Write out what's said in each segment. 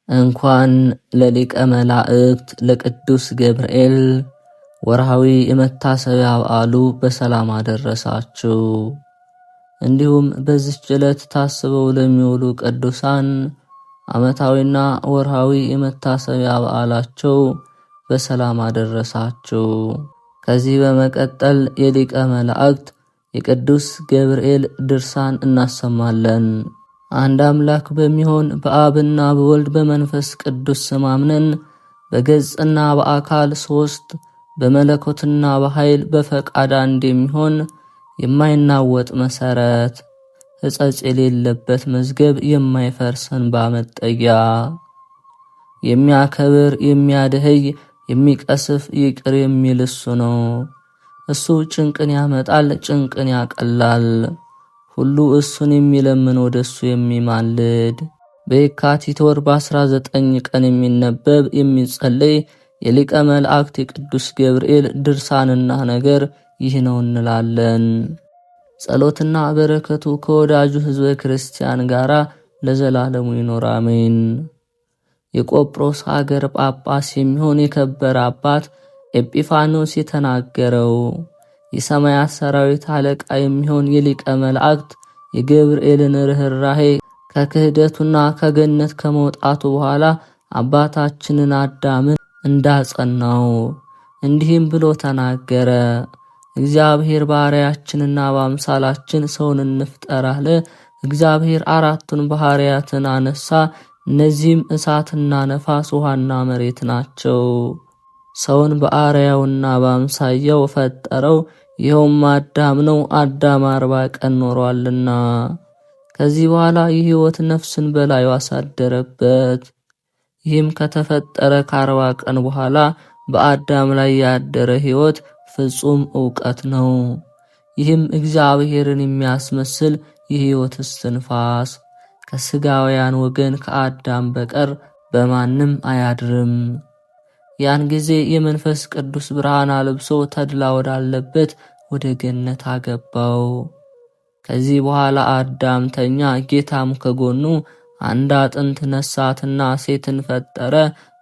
እንኳን ለሊቀ መላእክት ለቅዱስ ገብርኤል ወርሃዊ የመታሰቢያ በዓሉ በሰላም አደረሳችሁ። እንዲሁም በዚህች ዕለት ታስበው ለሚውሉ ቅዱሳን ዓመታዊና ወርሃዊ የመታሰቢያ በዓላቸው በሰላም አደረሳችሁ። ከዚህ በመቀጠል የሊቀ መላእክት የቅዱስ ገብርኤል ድርሳን እናሰማለን። አንድ አምላክ በሚሆን በአብና በወልድ በመንፈስ ቅዱስ ስም አምነን በገጽና በአካል ሶስት በመለኮትና በኃይል በፈቃድ አንድ የሚሆን የማይናወጥ መሰረት ሕጸጽ የሌለበት መዝገብ የማይፈርሰን ባመጠያ የሚያከብር የሚያድህይ የሚቀስፍ ይቅር የሚል እሱ ነው። እሱ ጭንቅን ያመጣል፣ ጭንቅን ያቀላል። ሁሉ እሱን የሚለምን ወደ እሱ የሚማልድ በየካቲት ወር በ19 ቀን የሚነበብ የሚጸለይ የሊቀ መላእክት የቅዱስ ገብርኤል ድርሳንና ነገር ይህ ነው እንላለን። ጸሎትና በረከቱ ከወዳጁ ሕዝበ ክርስቲያን ጋር ለዘላለሙ ይኖር አሜን። የቆጵሮስ ሀገር ጳጳስ የሚሆን የከበረ አባት ኤጲፋኖስ የተናገረው የሰማያት ሰራዊት አለቃ የሚሆን የሊቀ መላእክት የገብርኤልን ርኅራኄ ከክህደቱና ከገነት ከመውጣቱ በኋላ አባታችንን አዳምን እንዳጸናው እንዲህም ብሎ ተናገረ። እግዚአብሔር ባሪያችንና በአምሳላችን ሰውን እንፍጠር አለ። እግዚአብሔር አራቱን ባህሪያትን አነሳ። እነዚህም እሳትና ነፋስ፣ ውሃና መሬት ናቸው። ሰውን በአርአያውና በአምሳያው ፈጠረው። ይኸውም አዳም ነው። አዳም 40 ቀን ኖሯልና ከዚህ በኋላ የሕይወት ነፍስን በላዩ አሳደረበት። ይህም ከተፈጠረ ከ40 ቀን በኋላ በአዳም ላይ ያደረ ሕይወት ፍጹም ዕውቀት ነው። ይህም እግዚአብሔርን የሚያስመስል የሕይወት እስትንፋስ ከሥጋውያን ወገን ከአዳም በቀር በማንም አያድርም። ያን ጊዜ የመንፈስ ቅዱስ ብርሃን አልብሶ ተድላ ወዳለበት ወደ ገነት አገባው። ከዚህ በኋላ አዳም ተኛ። ጌታም ከጎኑ አንድ አጥንት ነሳትና ሴትን ፈጠረ።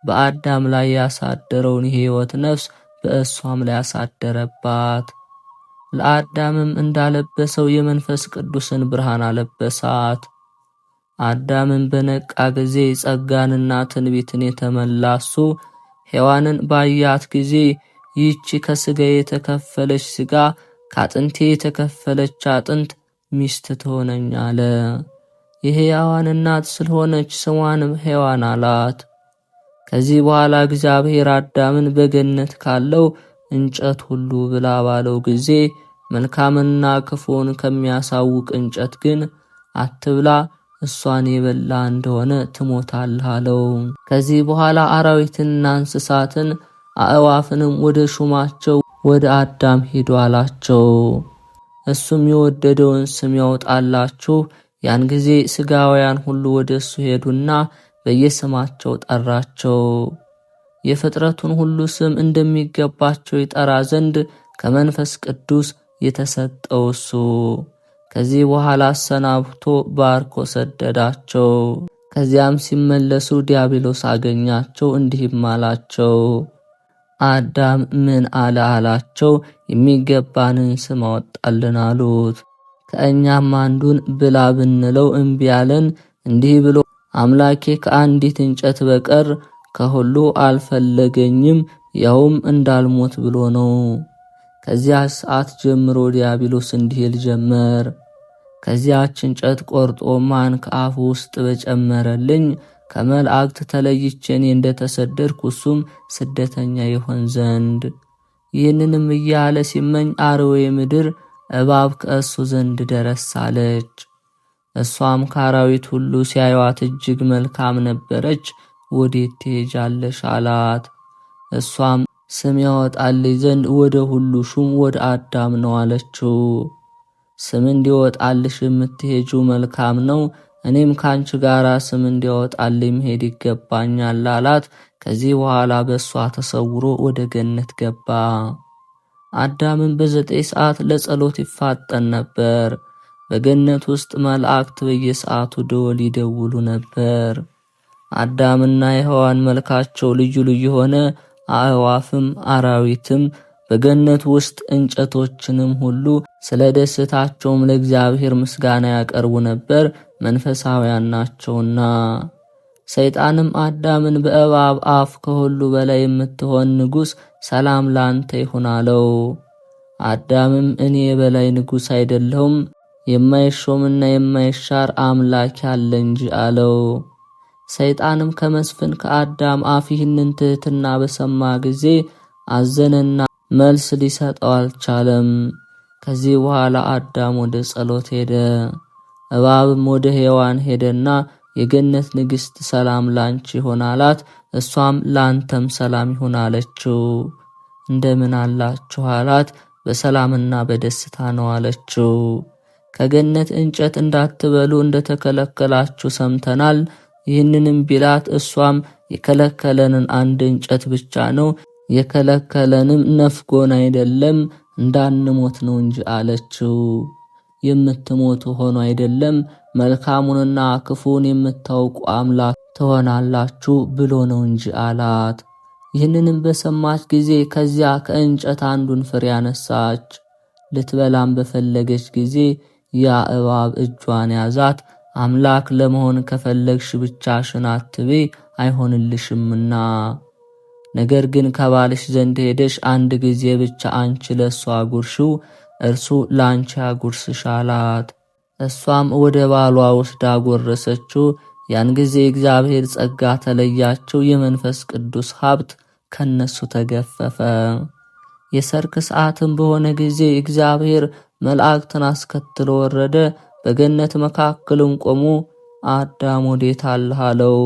በአዳም ላይ ያሳደረውን የሕይወት ነፍስ በእሷም ላይ ያሳደረባት። ለአዳምም እንዳለበሰው የመንፈስ ቅዱስን ብርሃን አለበሳት። አዳምን በነቃ ጊዜ ጸጋንና ትንቢትን የተመላሱ ሔዋንን ባያት ጊዜ ይህች ከሥጋዬ የተከፈለች ሥጋ ከአጥንቴ የተከፈለች አጥንት ሚስት ትሆነኝ አለ። የሕያዋን እናት ስለሆነች ስሟንም ሔዋን አላት። ከዚህ በኋላ እግዚአብሔር አዳምን በገነት ካለው እንጨት ሁሉ ብላ ባለው ጊዜ መልካምና ክፉን ከሚያሳውቅ እንጨት ግን አትብላ፣ እሷን የበላ እንደሆነ ትሞታለህ አለው። ከዚህ በኋላ አራዊትንና እንስሳትን አእዋፍንም ወደ ሹማቸው ወደ አዳም ሄዱ አላቸው። እሱም የወደደውን ስም ያወጣላችሁ። ያን ጊዜ ሥጋውያን ሁሉ ወደ እሱ ሄዱና በየስማቸው ጠራቸው። የፍጥረቱን ሁሉ ስም እንደሚገባቸው ይጠራ ዘንድ ከመንፈስ ቅዱስ የተሰጠው እሱ ከዚህ በኋላ አሰናብቶ ባርኮ ሰደዳቸው። ከዚያም ሲመለሱ ዲያብሎስ አገኛቸው፣ እንዲህም አላቸው፣ አዳም ምን አለ አላቸው። የሚገባንን ስም አወጣልን አሉት። ከእኛም አንዱን ብላ ብንለው እምቢ አለን። እንዲህ ብሎ አምላኬ ከአንዲት እንጨት በቀር ከሁሉ አልፈለገኝም፣ ያውም እንዳልሞት ብሎ ነው። ከዚያ ሰዓት ጀምሮ ዲያብሎስ እንዲህ ይል ጀመር፣ ከዚያች እንጨት ቆርጦ ማን ከአፉ ውስጥ በጨመረልኝ ከመላእክት ተለይቼ እኔ እንደተሰደድኩ እሱም ስደተኛ ይሆን ዘንድ። ይህንንም እያለ ሲመኝ አርዌ ምድር እባብ ከእሱ ዘንድ ደረስ አለች። እሷም ከአራዊት ሁሉ ሲያዩዋት እጅግ መልካም ነበረች። ወዴት ትሄጃለሽ አላት። እሷም ስም ያወጣልኝ ዘንድ ወደ ሁሉ ሹም ወደ አዳም ነው አለችው። ስም እንዲወጣልሽ የምትሄጁ መልካም ነው፣ እኔም ካንቺ ጋር ስም እንዲወጣልኝ መሄድ ይገባኛል አላት። ከዚህ በኋላ በእሷ ተሰውሮ ወደ ገነት ገባ። አዳምን በ9 ሰዓት ለጸሎት ይፋጠን ነበር። በገነት ውስጥ መላእክት በየሰዓቱ ደወል ይደውሉ ነበር። አዳምና ሔዋን መልካቸው ልዩ ልዩ ሆነ። አእዋፍም አራዊትም በገነት ውስጥ እንጨቶችንም ሁሉ ስለ ደስታቸውም ለእግዚአብሔር ምስጋና ያቀርቡ ነበር፣ መንፈሳውያን ናቸውና። ሰይጣንም አዳምን በእባብ አፍ ከሁሉ በላይ የምትሆን ንጉሥ ሰላም ላንተ ይሁን አለው። አዳምም እኔ የበላይ ንጉሥ አይደለሁም፣ የማይሾምና የማይሻር አምላክ ያለ እንጂ አለው። ሰይጣንም ከመስፍን ከአዳም አፍ ይህንን ትሕትና በሰማ ጊዜ አዘነና መልስ ሊሰጠው አልቻለም። ከዚህ በኋላ አዳም ወደ ጸሎት ሄደ። እባብም ወደ ሔዋን ሄደና የገነት ንግሥት ሰላም ላንቺ ይሁን አላት። እሷም ላንተም ሰላም ይሁን አለችው። እንደምን አላችሁ አላት። በሰላምና በደስታ ነው አለችው። ከገነት እንጨት እንዳትበሉ እንደተከለከላችሁ ሰምተናል። ይህንንም ቢላት እሷም የከለከለንን አንድ እንጨት ብቻ ነው፣ የከለከለንም ነፍጎን አይደለም እንዳንሞት ነው እንጂ አለችው። የምትሞቱ ሆኖ አይደለም መልካሙንና ክፉን የምታውቁ አምላክ ትሆናላችሁ ብሎ ነው እንጂ አላት። ይህንንም በሰማች ጊዜ ከዚያ ከእንጨት አንዱን ፍሬ አነሳች። ልትበላም በፈለገች ጊዜ ያ እባብ እጇን ያዛት። አምላክ ለመሆን ከፈለግሽ ብቻሽን አትብይ፣ አይሆንልሽምና ነገር ግን ከባልሽ ዘንድ ሄደሽ አንድ ጊዜ ብቻ አንቺ ለእሱ አጉርሽው፣ እርሱ ለአንቺ አጉርስሽ አላት። እሷም ወደ ባሏ ወስዳ ጎረሰችው። ያን ጊዜ እግዚአብሔር ጸጋ ተለያቸው፣ የመንፈስ ቅዱስ ሀብት ከነሱ ተገፈፈ። የሰርክ ሰዓትም በሆነ ጊዜ እግዚአብሔር መላእክትን አስከትሎ ወረደ። በገነት መካከልም ቆሞ አዳም ወዴት አለህ አለው።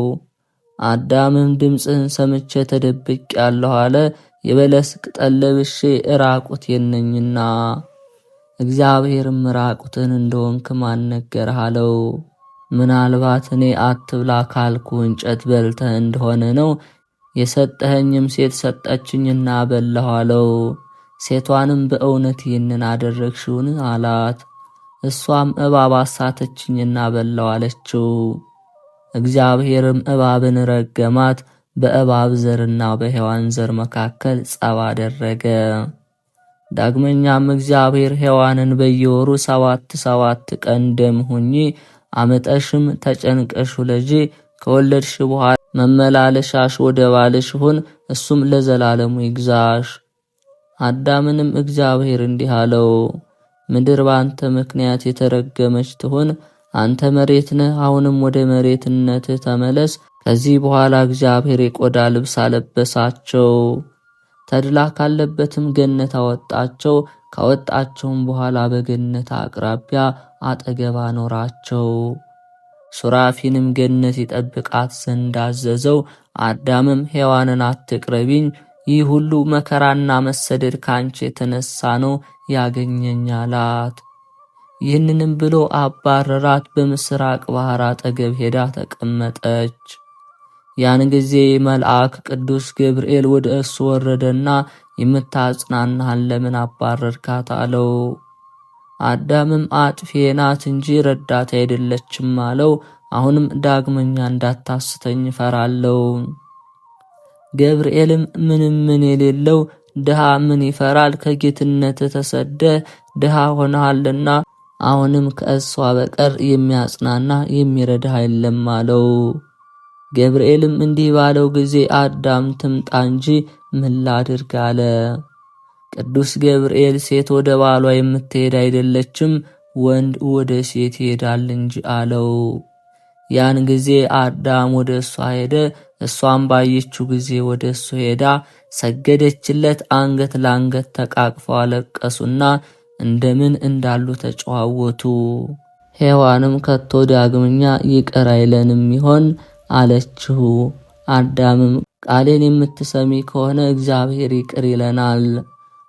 አዳምም ድምፅህን ሰምቼ ተደብቄአለሁ አለ። የበለስ ቅጠል ለብሼ ራቁቴን ነኝና። እግዚአብሔርም ራቁትን እንደሆንክ ማን ነገረህ አለው። ምናልባት እኔ አትብላ ካልኩ እንጨት በልተህ እንደሆነ ነው። የሰጠኸኝም ሴት ሰጠችኝና በላሁ አለው። ሴቷንም በእውነት ይህንን አደረግሽውን አላት። እሷም እባብ አሳተችኝና በላው አለችው። እግዚአብሔርም እባብን ረገማት፣ በእባብ ዘርና በሔዋን ዘር መካከል ጸብ አደረገ። ዳግመኛም እግዚአብሔር ሔዋንን በየወሩ 7 ቀን ደም ሁኚ፣ አመጠሽም ተጨንቀሽ ውለጂ፣ ከወለድሽ በኋላ መመላለሻሽ ወደ ባልሽ ሁን፣ እሱም ለዘላለሙ ይግዛሽ። አዳምንም እግዚአብሔር እንዲህ አለው፣ ምድር ባንተ ምክንያት የተረገመች ትሁን። አንተ መሬት ነህ፣ አሁንም ወደ መሬትነትህ ተመለስ። ከዚህ በኋላ እግዚአብሔር የቆዳ ልብስ አለበሳቸው፣ ተድላ ካለበትም ገነት አወጣቸው። ካወጣቸውም በኋላ በገነት አቅራቢያ አጠገብ አኖራቸው። ሱራፊንም ገነት ይጠብቃት ዘንድ አዘዘው። አዳምም ሔዋንን አትቅረቢኝ፣ ይህ ሁሉ መከራና መሰደድ ካንቺ የተነሳ ነው ያገኘኝ አላት። ይህንንም ብሎ አባረራት። በምስራቅ ባህር አጠገብ ሄዳ ተቀመጠች። ያን ጊዜ መልአክ ቅዱስ ገብርኤል ወደ እሱ ወረደና የምታጽናናህን ለምን አባረርካት አለው። አዳምም አጥፊ ናት እንጂ ረዳት አይደለችም አለው። አሁንም ዳግመኛ እንዳታስተኝ ፈራለው። ገብርኤልም ምን የሌለው ድሃ ምን ይፈራል? ከጌትነት ተሰደህ ድሃ ሆነሃልና አሁንም ከእሷ በቀር የሚያጽናና የሚረዳ የለም አለው። ገብርኤልም እንዲህ ባለው ጊዜ አዳም ትምጣ እንጂ ምን ላድርግ አለ። ቅዱስ ገብርኤል ሴት ወደ ባሏ የምትሄድ አይደለችም፣ ወንድ ወደ ሴት ይሄዳል እንጂ አለው። ያን ጊዜ አዳም ወደ እሷ ሄደ። እሷም ባየችው ጊዜ ወደ እሱ ሄዳ ሰገደችለት። አንገት ለአንገት ተቃቅፈው አለቀሱና እንደምን እንዳሉ ተጨዋወቱ። ሔዋንም ከቶ ዳግመኛ ይቅር አይለንም ይሆን አለችው። አዳምም ቃሌን የምትሰሚ ከሆነ እግዚአብሔር ይቅር ይለናል።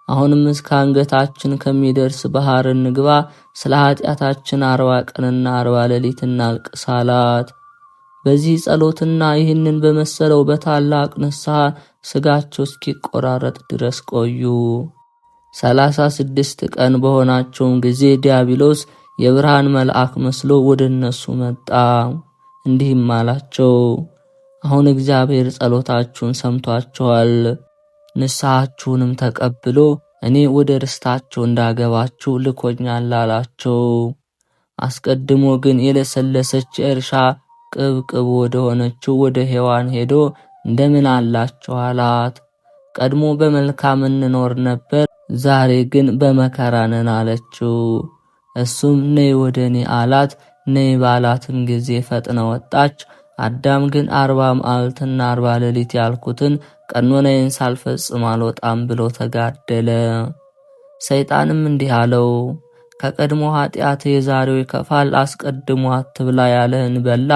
አሁንም እስከ አንገታችን ከሚደርስ ባህር እንግባ፣ ስለ ኃጢአታችን 40 ቀንና 40 ሌሊት እናልቅስ አላት። በዚህ ጸሎትና ይህንን በመሰለው በታላቅ ንስሐ ስጋቸው እስኪቆራረጥ ድረስ ቆዩ። 36 ቀን በሆናቸውም ጊዜ ዲያብሎስ የብርሃን መልአክ መስሎ ወደ እነሱ መጣ። እንዲህም አላቸው፣ አሁን እግዚአብሔር ጸሎታችሁን ሰምቷችኋል፣ ንስሐችሁንም ተቀብሎ እኔ ወደ ርስታቸው እንዳገባችሁ ልኮኛል አላቸው። አስቀድሞ ግን የለሰለሰች እርሻ ቅብቅብ ወደ ሆነችው ወደ ሔዋን ሄዶ እንደምን አላችሁ አላት። ቀድሞ በመልካም እንኖር ነበር፣ ዛሬ ግን በመከራ ነን አለችው። እሱም ነይ ወደ እኔ አላት። ነይ ባላትም ጊዜ ፈጥና ወጣች። አዳም ግን 40 መዓልትና 40 ሌሊት ያልኩትን ቀኖናዬን ሳልፈጽም አልወጣም ብሎ ተጋደለ። ሰይጣንም እንዲህ አለው፣ ከቀድሞ ኃጢአት የዛሬው ይከፋል። አስቀድሞ አትብላ ያለህን በላ፣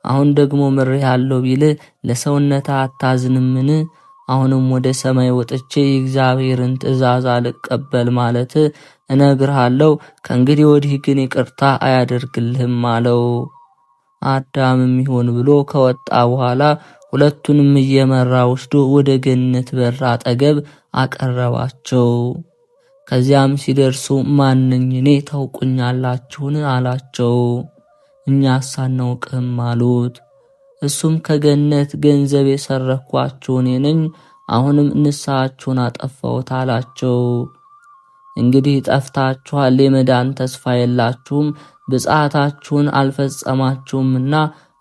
አሁን ደግሞ ምሬሃለሁ ቢልህ ለሰውነትህ አታዝንምን? አሁንም ወደ ሰማይ ወጥቼ የእግዚአብሔርን ትእዛዝ አልቀበል ማለት እነግርሃለሁ። ከእንግዲህ ወዲህ ግን ይቅርታ አያደርግልህም አለው። አዳምም ይሆን ብሎ ከወጣ በኋላ ሁለቱንም እየመራ ወስዶ ወደ ገነት በር አጠገብ አቀረባቸው። ከዚያም ሲደርሱ ማንኝ እኔ ታውቁኛላችሁን አላቸው። እኛስ አናውቅህም አሉት። እሱም ከገነት ገንዘብ የሰረኳችሁ እኔ ነኝ፣ አሁንም ንስሐችሁን አጠፋሁት አላቸው። እንግዲህ ጠፍታችኋል፣ የመዳን ተስፋ የላችሁም፣ ብፅዓታችሁን አልፈጸማችሁምና።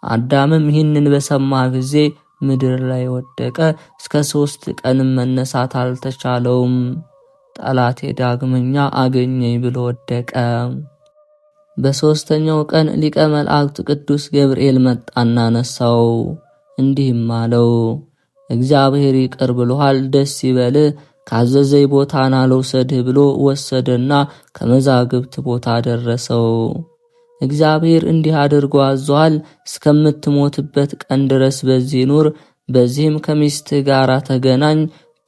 አዳምም ይህንን በሰማ ጊዜ ምድር ላይ ወደቀ። እስከ 3 ቀንም መነሳት አልተቻለውም። ጠላቴ ዳግመኛ አገኘኝ ብሎ ወደቀ። በ3ኛው ቀን ሊቀ መላእክት ቅዱስ ገብርኤል መጣና ነሳው፣ እንዲህም አለው፣ እግዚአብሔር ይቅር ብሎሃል፣ ደስ ይበልህ፣ ካዘዘኝ ቦታ ና ልውሰድህ ብሎ ወሰደና ከመዛግብት ቦታ ደረሰው። እግዚአብሔር እንዲህ አድርጎ አዟል፣ እስከምትሞትበት ቀን ድረስ በዚህ ኑር፣ በዚህም ከሚስትህ ጋር ተገናኝ፣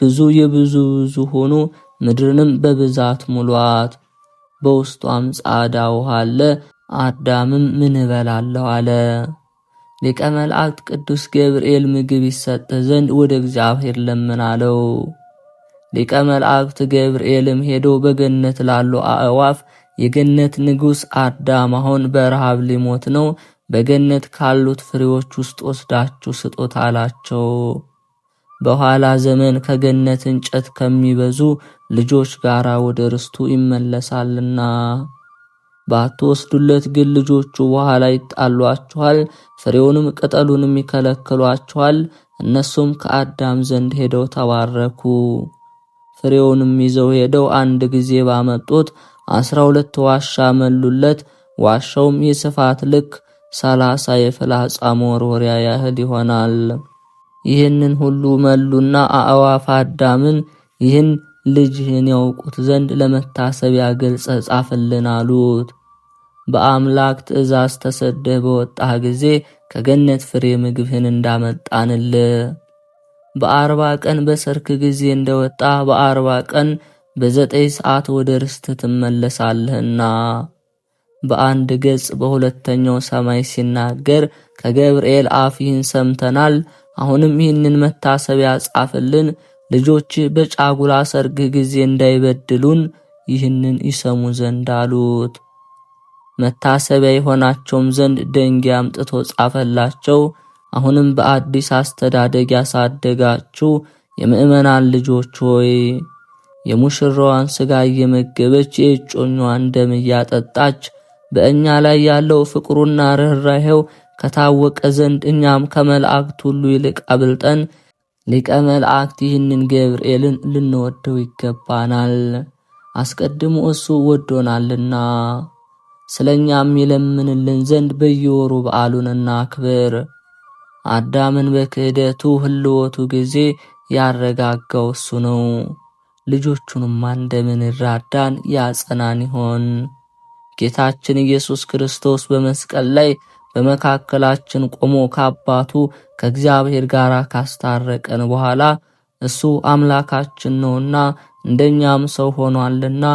ብዙ የብዙ ሆኑ፣ ምድርንም በብዛት ሙሏት፣ በውስጧም ጻዳ ውሃ አለ። አዳምም ምን እበላለሁ አለ። ሊቀ መላእክት ቅዱስ ገብርኤል ምግብ ይሰጥህ ዘንድ ወደ እግዚአብሔር ለምን አለው። ሊቀ መላእክት ገብርኤልም ሄዶ በገነት ላሉ አእዋፍ የገነት ንጉሥ አዳም አሁን በረሃብ ሊሞት ነው፣ በገነት ካሉት ፍሬዎች ውስጥ ወስዳችሁ ስጦታ አላቸው። በኋላ ዘመን ከገነት እንጨት ከሚበዙ ልጆች ጋር ወደ ርስቱ ይመለሳልና። ባትወስዱለት ግን ልጆቹ በኋላ ይጣሏችኋል፣ ፍሬውንም ቅጠሉንም ይከለክሏችኋል። እነሱም ከአዳም ዘንድ ሄደው ተባረኩ። ፍሬውንም ይዘው ሄደው አንድ ጊዜ ባመጡት 12 ዋሻ መሉለት። ዋሻውም የስፋት ልክ 30 የፍላጻ መወርወሪያ ያህል ይሆናል። ይህንን ሁሉ መሉና አእዋፍ አዳምን ይህን ልጅህን ያውቁት ዘንድ ለመታሰቢያ ገልጸህ ጻፍልን አሉት። በአምላክ ትእዛዝ ተሰደህ በወጣህ ጊዜ ከገነት ፍሬ ምግብህን እንዳመጣንልህ በ40 ቀን በሰርክ ጊዜ እንደወጣ በ40 ቀን በ9 ሰዓት ወደ ርስት ትመለሳለህና። በአንድ ገጽ በሁለተኛው ሰማይ ሲናገር ከገብርኤል አፍ ይህን ሰምተናል። አሁንም ይህንን መታሰቢያ ጻፍልን፣ ልጆች በጫጉላ ሰርግ ጊዜ እንዳይበድሉን ይህንን ይሰሙ ዘንድ አሉት። መታሰቢያ የሆናቸውም ዘንድ ደንጊያ አምጥቶ ጻፈላቸው። አሁንም በአዲስ አስተዳደግ ያሳደጋችሁ የምእመናን ልጆች ሆይ የሙሽራዋን ሥጋ እየመገበች የእጮኛዋን ደም እያጠጣች በእኛ ላይ ያለው ፍቅሩና ርኅራኄው ከታወቀ ዘንድ እኛም ከመላእክት ሁሉ ይልቅ አብልጠን ሊቀ መላእክት ይህንን ገብርኤልን ልንወደው ይገባናል። አስቀድሞ እሱ ወዶናልና ስለኛም ይለምንልን ዘንድ በየወሩ በዓሉን እናክብር። አዳምን በክህደቱ ህልወቱ ጊዜ ያረጋጋው እሱ ነው። ልጆቹንም እንደምን ይራዳን ያጸናን ይሆን? ጌታችን ኢየሱስ ክርስቶስ በመስቀል ላይ በመካከላችን ቆሞ ከአባቱ ከእግዚአብሔር ጋር ካስታረቀን በኋላ እሱ አምላካችን ነውና እንደኛም ሰው ሆኗልና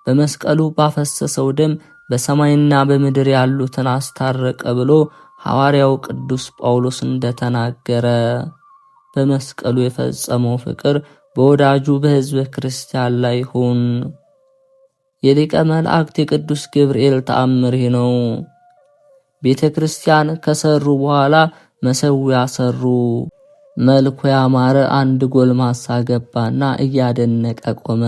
በመስቀሉ ባፈሰሰው ደም በሰማይና በምድር ያሉትን አስታረቀ ብሎ ሐዋርያው ቅዱስ ጳውሎስ እንደተናገረ በመስቀሉ የፈጸመው ፍቅር በወዳጁ በሕዝበ ክርስቲያን ላይ ይሁን። የሊቀ መላእክት የቅዱስ ገብርኤል ተአምር ነው። ቤተ ክርስቲያን ከሰሩ በኋላ መሠዊያ ሰሩ። መልኩ ያማረ አንድ ጎልማሳ ገባና እያደነቀ ቆመ።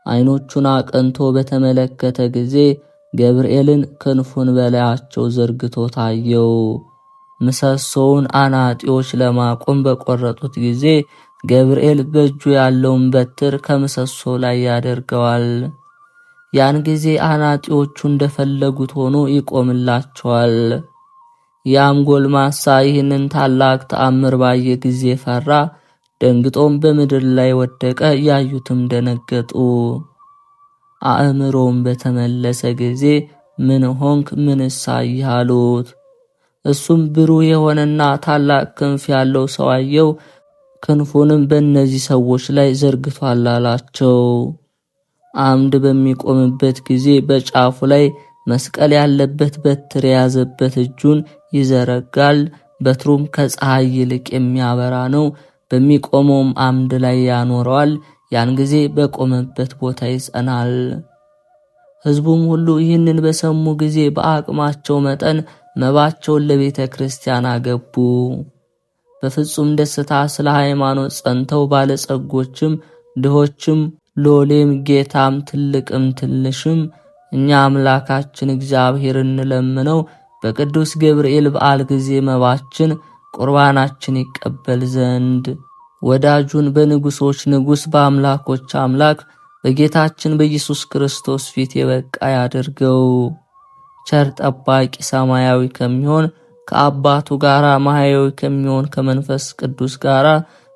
ዓይኖቹን አቅንቶ በተመለከተ ጊዜ ገብርኤልን ክንፉን በላያቸው ዘርግቶ ታየው። ምሰሶውን አናጢዎች ለማቆም በቆረጡት ጊዜ ገብርኤል በእጁ ያለውን በትር ከምሰሶ ላይ ያደርገዋል። ያን ጊዜ አናጢዎቹ እንደፈለጉት ሆኖ ይቆምላቸዋል። ያም ጎልማሳ ይህንን ታላቅ ተአምር ባየ ጊዜ ፈራ፣ ደንግጦም በምድር ላይ ወደቀ። ያዩትም ደነገጡ። አእምሮም በተመለሰ ጊዜ ምን ሆንክ? ምንስ አየህ? አሉት። እሱም ብሩህ የሆነና ታላቅ ክንፍ ያለው ሰው አየው፣ ክንፉንም በእነዚህ ሰዎች ላይ ዘርግቷል አላቸው። አምድ በሚቆምበት ጊዜ በጫፉ ላይ መስቀል ያለበት በትር የያዘበት እጁን ይዘረጋል። በትሩም ከፀሐይ ይልቅ የሚያበራ ነው። በሚቆመውም አምድ ላይ ያኖረዋል። ያን ጊዜ በቆመበት ቦታ ይጸናል። ሕዝቡም ሁሉ ይህንን በሰሙ ጊዜ በአቅማቸው መጠን መባቸውን ለቤተ ክርስቲያን አገቡ። በፍጹም ደስታ ስለ ሃይማኖት ጸንተው ባለጸጎችም ድሆችም ሎሌም ጌታም ትልቅም ትንሽም እኛ አምላካችን እግዚአብሔር እንለምነው በቅዱስ ገብርኤል በዓል ጊዜ መባችን ቁርባናችን ይቀበል ዘንድ ወዳጁን በንጉሶች ንጉሥ በአምላኮች አምላክ በጌታችን በኢየሱስ ክርስቶስ ፊት የበቃ ያድርገው። ቸር ጠባቂ ሰማያዊ ከሚሆን ከአባቱ ጋራ ማህያዊ ከሚሆን ከመንፈስ ቅዱስ ጋራ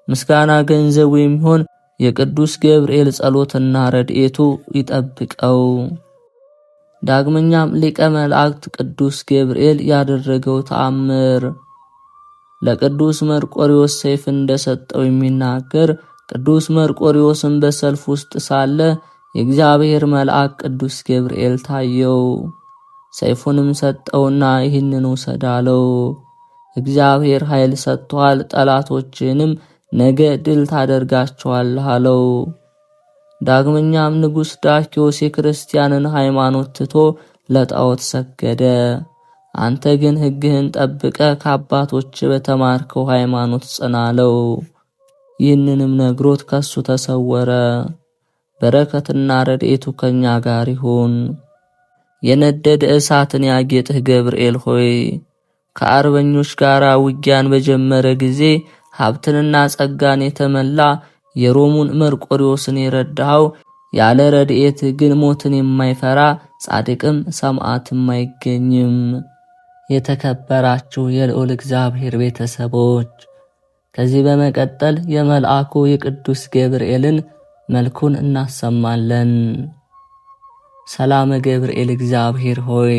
ምስጋና ገንዘቡ የሚሆን የቅዱስ ገብርኤል ጸሎትና ረድኤቱ ይጠብቀው። ዳግመኛም ሊቀ መላእክት ቅዱስ ገብርኤል ያደረገው ተአምር ለቅዱስ መርቆሪዎስ ሰይፍ እንደሰጠው የሚናገር። ቅዱስ መርቆሪዎስም በሰልፍ ውስጥ ሳለ የእግዚአብሔር መልአክ ቅዱስ ገብርኤል ታየው። ሰይፉንም ሰጠውና ይህንን ውሰድ አለው። እግዚአብሔር ኃይል ሰጥቷል፣ ጠላቶችንም ነገ ድል ታደርጋቸዋለህ አለው። ዳግመኛም ንጉሥ ዳኪዎስ የክርስቲያንን ሃይማኖት ትቶ ለጣዖት ሰገደ። አንተ ግን ሕግህን ጠብቀ ከአባቶች በተማርከው ሃይማኖት ጽና አለው። ይህንንም ነግሮት ከሱ ተሰወረ። በረከትና ረድኤቱ ከኛ ጋር ይሁን። የነደደ እሳትን ያጌጥህ ገብርኤል ሆይ ከአርበኞች ጋር ውጊያን በጀመረ ጊዜ ሀብትንና ጸጋን የተመላ የሮሙን መርቆሪዎስን የረዳኸው ያለ ረድኤት ግን ሞትን የማይፈራ ጻድቅም ሰማዕትም አይገኝም። የተከበራችሁ የልዑል እግዚአብሔር ቤተሰቦች ከዚህ በመቀጠል የመልአኩ የቅዱስ ገብርኤልን መልኩን እናሰማለን። ሰላም ገብርኤል እግዚአብሔር ሆይ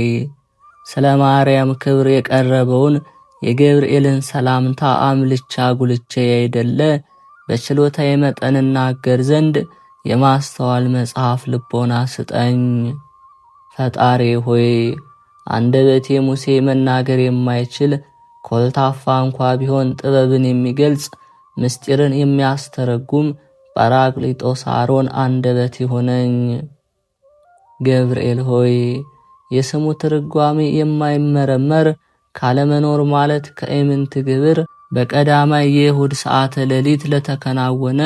ስለ ማርያም ክብር የቀረበውን የገብርኤልን ሰላምታ አምልቻ ጉልቼ ያይደለ በችሎታዬ መጠን እናገር ዘንድ የማስተዋል መጽሐፍ ልቦና ስጠኝ። ፈጣሪ ሆይ አንደበቴ ሙሴ መናገር የማይችል ኮልታፋ እንኳ ቢሆን ጥበብን የሚገልጽ ምስጢርን የሚያስተረጉም ጰራቅሊጦስ አሮን አንደበት ይሆነኝ። ገብርኤል ሆይ የስሙ ትርጓሜ የማይመረመር ካለመኖር ማለት ከኢምንት ግብር በቀዳማይ የይሁድ ሰዓተ ሌሊት ለተከናወነ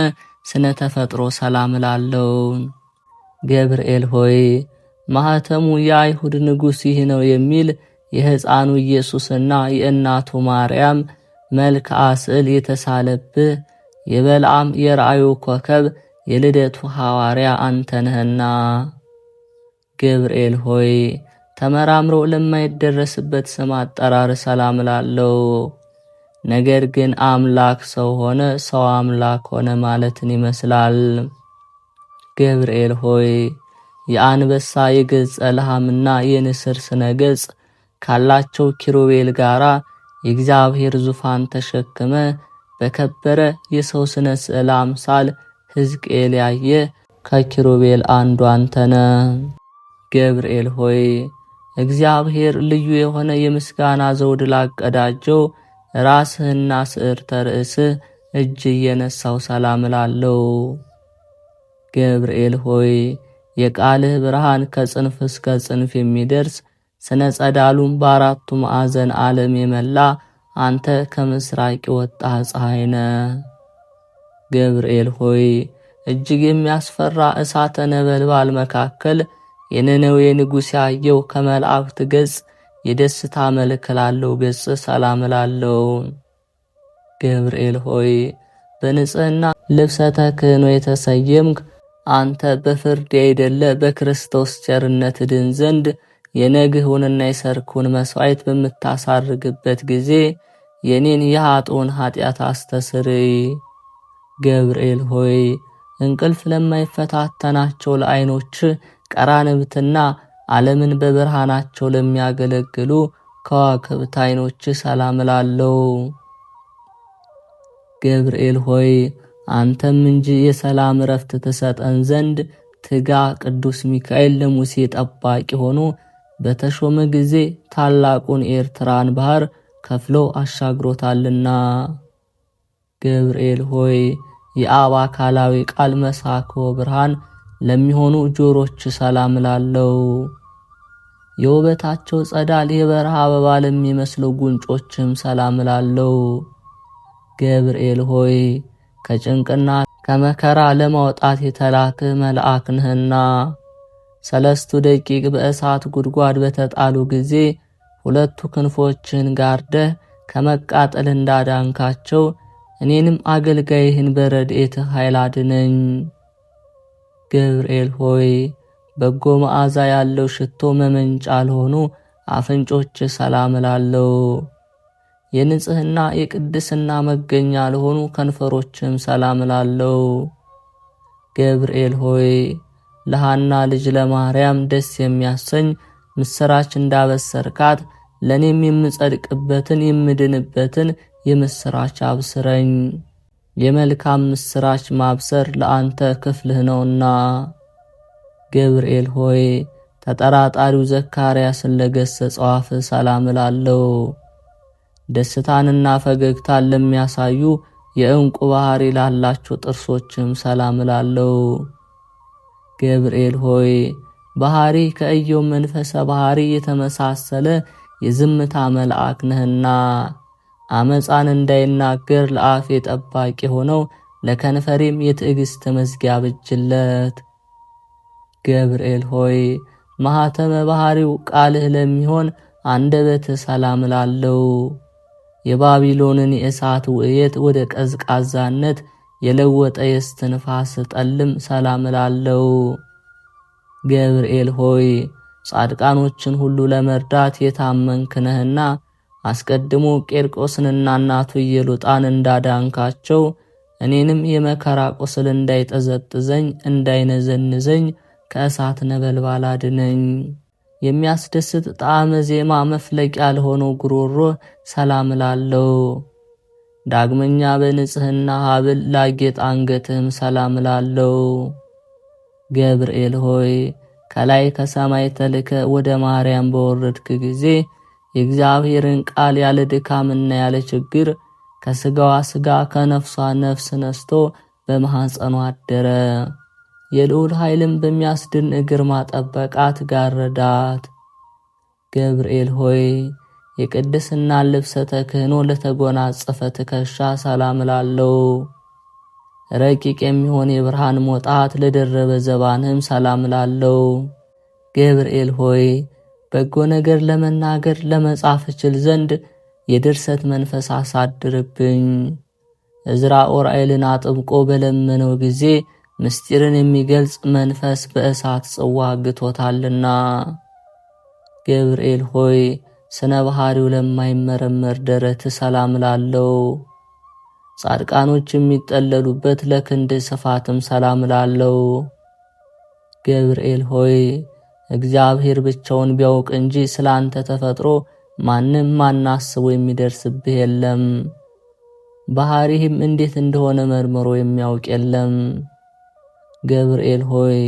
ስነ ተፈጥሮ ሰላም ላለው። ገብርኤል ሆይ ማህተሙ የአይሁድ ንጉሥ ይህ ነው የሚል የሕፃኑ ኢየሱስና የእናቱ ማርያም መልክዓ ስዕል የተሳለብህ የበልዓም የራእዩ ኮከብ የልደቱ ሐዋርያ አንተ ነህና። ገብርኤል ሆይ ተመራምሮ ለማይደረስበት ስም አጠራር ሰላም ላለው። ነገር ግን አምላክ ሰው ሆነ፣ ሰው አምላክ ሆነ ማለትን ይመስላል። ገብርኤል ሆይ የአንበሳ የገጸ ለሐምና የንስር ስነ ገጽ ካላቸው ኪሩቤል ጋራ የእግዚአብሔር ዙፋን ተሸክመ በከበረ የሰው ስነ ስዕል አምሳል ሕዝቅኤል ያየ ከኪሩቤል አንዱ አንተነ። ገብርኤል ሆይ እግዚአብሔር ልዩ የሆነ የምስጋና ዘውድ ላቀዳጀው ራስህና ስዕርተ ርእስህ እጅ እየነሳው ሰላም ላለው። ገብርኤል ሆይ የቃልህ ብርሃን ከጽንፍ እስከ ጽንፍ የሚደርስ ስነ ጸዳሉም በአራቱ ማዕዘን ዓለም የመላ አንተ ከምስራቅ የወጣህ ፀሐይ ነህ። ገብርኤል ሆይ እጅግ የሚያስፈራ እሳተ ነበልባል መካከል የነነዌ ንጉሥ ያየው ከመላእክት ገጽ የደስታ መልክ ላለው ገጽ ሰላም እላለሁ። ገብርኤል ሆይ በንጽሕና ልብሰ ተክህኖ የተሰየምክ አንተ በፍርድ ያይደለ በክርስቶስ ቸርነት ድን ዘንድ የነግሁንና የሰርኩን መሥዋዕት በምታሳርግበት ጊዜ የኔን የኃጥኡን ኃጢአት አስተስርይ። ገብርኤል ሆይ እንቅልፍ ለማይፈታተናቸው ለዓይኖች ቀራንብትና ዓለምን በብርሃናቸው ለሚያገለግሉ ከዋክብት ዓይኖች ሰላም እላለሁ። ገብርኤል ሆይ አንተም እንጂ የሰላም ረፍት ትሰጠን ዘንድ ትጋ። ቅዱስ ሚካኤል ለሙሴ ጠባቂ ሆኖ በተሾመ ጊዜ ታላቁን ኤርትራን ባህር ከፍሎ አሻግሮታልና። ገብርኤል ሆይ የአብ አካላዊ ቃል መሳክዎ ብርሃን ለሚሆኑ ጆሮች ሰላም እላለሁ። የውበታቸው ጸዳል የበረሃ አበባ ለሚመስሉ ጉንጮችም ሰላም እላለሁ። ገብርኤል ሆይ ከጭንቅና ከመከራ ለማውጣት የተላክህ መልአክ ነህና 3 ደቂቅ በእሳት ጉድጓድ በተጣሉ ጊዜ 2 ክንፎችን ጋርደህ ከመቃጠል እንዳዳንካቸው እኔንም አገልጋይህን በረድኤትህ ኃይል አድነኝ። ገብርኤል ሆይ በጎ መዓዛ ያለው ሽቶ መመንጫ ለሆኑ አፍንጮች ሰላም እላለሁ። የንጽህና የቅድስና መገኛ ለሆኑ ከንፈሮችም ሰላም እላለሁ። ገብርኤል ሆይ ለሐና ልጅ ለማርያም ደስ የሚያሰኝ ምስራች እንዳበሰርካት ለኔም የምጸድቅበትን የምድንበትን የምስራች አብስረኝ። የመልካም ምስራች ማብሰር ለአንተ ክፍልህ ነውና። ገብርኤል ሆይ ተጠራጣሪው ዘካርያስን ለገሰጸው አፍ ሰላም እላለሁ። ደስታንና ፈገግታን ለሚያሳዩ የዕንቁ ባህሪ ላላቸው ጥርሶችም ሰላም እላለሁ። ገብርኤል ሆይ ባህሪ ከኢዮብ መንፈሰ ባህሪ የተመሳሰለ የዝምታ መልአክ ነህና አመፃን እንዳይናገር ለአፌ ጠባቂ ሆነው ለከንፈሬም የትዕግስት መዝጊያ ብጅለት። ገብርኤል ሆይ ማኅተመ ባህሪው ቃልህ ለሚሆን አንደበትህ ሰላም እላለሁ። የባቢሎንን የእሳት ውእየት ወደ ቀዝቃዛነት የለወጠ የስትንፋስ ጠልም ሰላም እላለሁ። ገብርኤል ሆይ ጻድቃኖችን ሁሉ ለመርዳት የታመንክ ነህና አስቀድሞ ቄርቆስንና እናቱ ኢየሉጣን እንዳዳንካቸው እኔንም የመከራ ቁስል እንዳይጠዘጥዘኝ እንዳይነዘንዘኝ ከእሳት ነበልባል አድነኝ። የሚያስደስት ጣዕመ ዜማ መፍለቂያ ለሆነው ጉሮሮ ሰላም እላለሁ። ዳግመኛ በንጽህና ሐብል ላጌጥ አንገትህም ሰላም እላለሁ። ገብርኤል ሆይ ከላይ ከሰማይ ተልከ ወደ ማርያም በወረድክ ጊዜ የእግዚአብሔርን ቃል ያለ ድካምና ያለ ችግር ከስጋዋ ስጋ ከነፍሷ ነፍስ ነስቶ በማኅፀኗ አደረ። የልዑል ኃይልም በሚያስድን ግርማ ጠበቃት ጋረዳት። ገብርኤል ሆይ የቅድስና ልብሰ ተክህኖ ለተጎናጸፈ ትከሻ ሰላም እላለሁ። ረቂቅ የሚሆን የብርሃን ሞጣት ለደረበ ዘባንህም ሰላም እላለሁ። ገብርኤል ሆይ በጎ ነገር ለመናገር ለመጻፍ እችል ዘንድ የድርሰት መንፈስ አሳድርብኝ። ዕዝራ ኡራኤልን አጥብቆ በለመነው ጊዜ ምስጢርን የሚገልጽ መንፈስ በእሳት ጽዋ አግቶታልና። ገብርኤል ሆይ ስነ ባህሪው ለማይመረመር ደረት ሰላም እላለሁ። ጻድቃኖች የሚጠለሉበት ለክንድ ስፋትም ሰላም እላለሁ። ገብርኤል ሆይ እግዚአብሔር ብቻውን ቢያውቅ እንጂ ስላንተ ተፈጥሮ ማንም ማናስቦ የሚደርስብህ የለም። ባህሪህም እንዴት እንደሆነ መርምሮ የሚያውቅ የለም። ገብርኤል ሆይ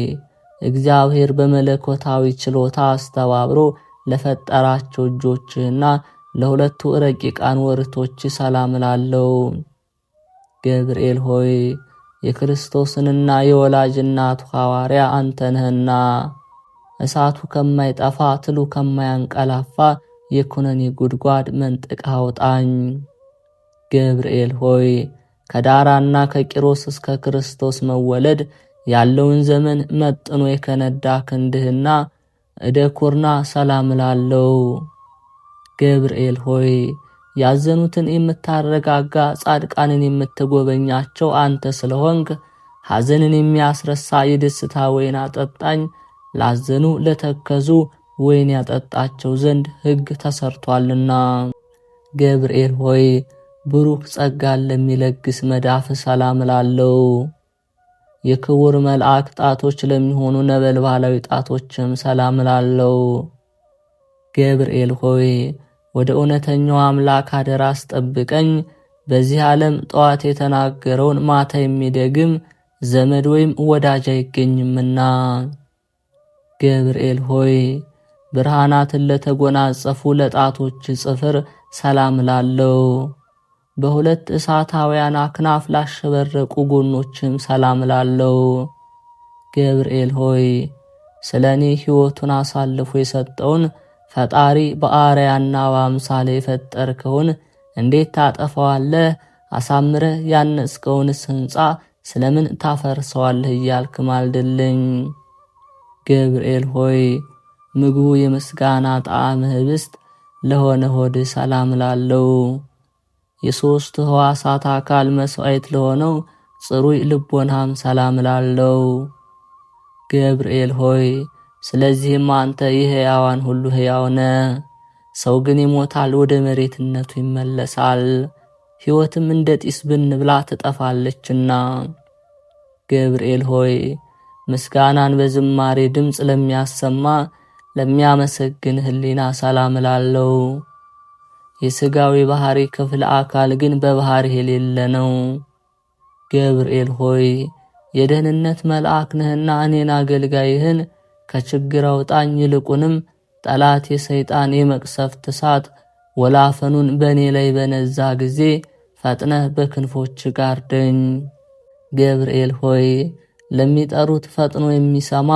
እግዚአብሔር በመለኮታዊ ችሎታ አስተባብሮ ለፈጠራቸው እጆችህና ለሁለቱ ረቂቃን ወርቶች ሰላም እላለሁ። ገብርኤል ሆይ የክርስቶስንና የወላጅ እናቱ ሐዋርያ አንተ ነህና እሳቱ ከማይጠፋ ትሉ ከማያንቀላፋ የኩነኔ ጉድጓድ መንጥቅ አውጣኝ። ገብርኤል ሆይ ከዳራና ከቂሮስ እስከ ክርስቶስ መወለድ ያለውን ዘመን መጥኖ የከነዳ ክንድህና እደ ኩርና ሰላም ላለው። ገብርኤል ሆይ ያዘኑትን የምታረጋጋ ጻድቃንን የምትጎበኛቸው አንተ ስለሆንክ ሐዘንን የሚያስረሳ የደስታ ወይን አጠጣኝ። ላዘኑ ለተከዙ ወይን ያጠጣቸው ዘንድ ሕግ ተሰርቷልና። ገብርኤል ሆይ ብሩክ ጸጋን ለሚለግስ መዳፍ ሰላም ላለው። የክቡር መልአክ ጣቶች ለሚሆኑ ነበልባላዊ ጣቶችም ሰላም ላለው። ገብርኤል ሆይ ወደ እውነተኛው አምላክ አደራ አስጠብቀኝ። በዚህ ዓለም ጠዋት የተናገረውን ማታ የሚደግም ዘመድ ወይም ወዳጅ አይገኝምና። ገብርኤል ሆይ ብርሃናትን ለተጎናጸፉ ለጣቶች ጽፍር ሰላም ላለው። በሁለት እሳታውያን አክናፍ ላሸበረቁ ጎኖችም ሰላም ላለው። ገብርኤል ሆይ ስለ እኔ ሕይወቱን አሳልፎ የሰጠውን ፈጣሪ በአርአያና በአምሳለ የፈጠርከውን እንዴት ታጠፋዋለህ? አሳምረህ ያነጽከውንስ ሕንጻ ስለምን ታፈርሰዋለህ? እያልክ ማልድልኝ። ገብርኤል ሆይ ምግቡ የምስጋና ጣዕም ህብስት ለሆነ ሆድ ሰላም ላለው። የሦስት ሕዋሳት አካል መሥዋዕት ለሆነው ጽሩይ ልቦናም ሰላም ላለው። ገብርኤል ሆይ ስለዚህም አንተ የሕያዋን ሁሉ ሕያው ነህ። ሰው ግን ይሞታል፣ ወደ መሬትነቱ ይመለሳል። ሕይወትም እንደ ጢስ ብንብላ ትጠፋለችና። ገብርኤል ሆይ ምስጋናን በዝማሬ ድምፅ ለሚያሰማ ለሚያመሰግን ሕሊና ሰላም ላለው። የሥጋዊ ባህሪ ክፍል አካል ግን በባህሪ የሌለ ነው። ገብርኤል ሆይ የደህንነት መልአክ ነህና እኔን አገልጋይህን ከችግር አውጣኝ። ይልቁንም ጠላት የሰይጣን የመቅሰፍት እሳት ወላፈኑን በእኔ ላይ በነዛ ጊዜ ፈጥነህ በክንፎች ጋርደኝ። ገብርኤል ሆይ ለሚጠሩት ፈጥኖ የሚሰማ